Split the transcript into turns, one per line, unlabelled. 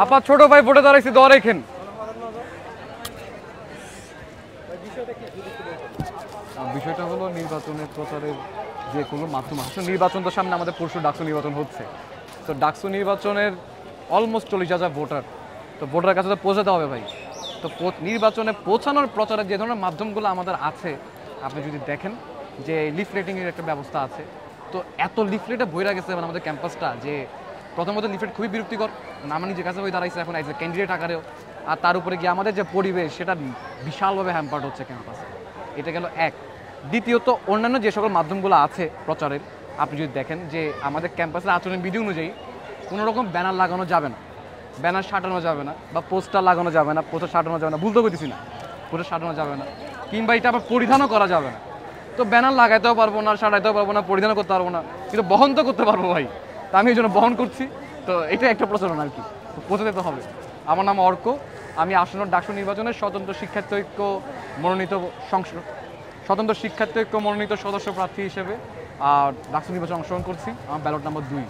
আপা ছোট ভাই ভোটে দাঁড়াইছি, দোয়া রেখেন। বিষয়টা হলো নির্বাচনের প্রচারের যে কোনো মাধ্যম আসলে নির্বাচন তো সামনে আমাদের পরশু ডাকসু নির্বাচন হচ্ছে। তো ডাকসু নির্বাচনের অলমোস্ট 40,000 ভোটার, তো ভোটারের কাছে তো পৌঁছাতে হবে ভাই। তো নির্বাচনে পৌঁছানোর প্রচারের যে ধরনের মাধ্যমগুলো আমাদের আছে, আপনি যদি দেখেন যে লিফলেটিংয়ের একটা ব্যবস্থা আছে, তো এত লিফলেটে বইরা গেছে মানে আমাদের ক্যাম্পাসটা যে প্রথমত লিফলেট খুবই বিরক্তিকর, আমি নিজের কাছে হয়ে দাঁড়াইছে এখন এজ এ ক্যান্ডিডেট আকারেও। আর তার উপরে গিয়ে আমাদের যে পরিবেশ সেটা বিশালভাবে হ্যাম্পার্ড হচ্ছে ক্যাম্পাসে, এটা গেল এক। দ্বিতীয়ত অন্যান্য যে সকল মাধ্যমগুলো আছে প্রচারের, আপনি যদি দেখেন যে আমাদের ক্যাম্পাসের আচরণবিধি অনুযায়ী কোনো রকম ব্যানার লাগানো যাবে না, ব্যানার সাটানো যাবে না, বা পোস্টার লাগানো যাবে না, পোস্টার সাটানো যাবে না, ভুলতে বলতেছি না, পোস্টার সাটানো যাবে না, কিংবা এটা আবার পরিধানও করা যাবে না। তো ব্যানার লাগাইতেও পারবো না, সাটাইতেও পারবো না, পরিধানও করতে পারবো না, কিন্তু বহন তো করতে পারবো ভাই। তা আমি এই জন্য বহন করছি। তো এটা একটা প্রচলন আর কি, পৌঁছাতে তো হবে। আমার নাম অর্ক, আমি আসন্ন ডাকসু নির্বাচনের স্বতন্ত্র শিক্ষার্থী ঐক্য মনোনীত সদস্য প্রার্থী হিসেবে ডাকসু নির্বাচনে অংশগ্রহণ করছি। আমার ব্যালট নাম্বার 2।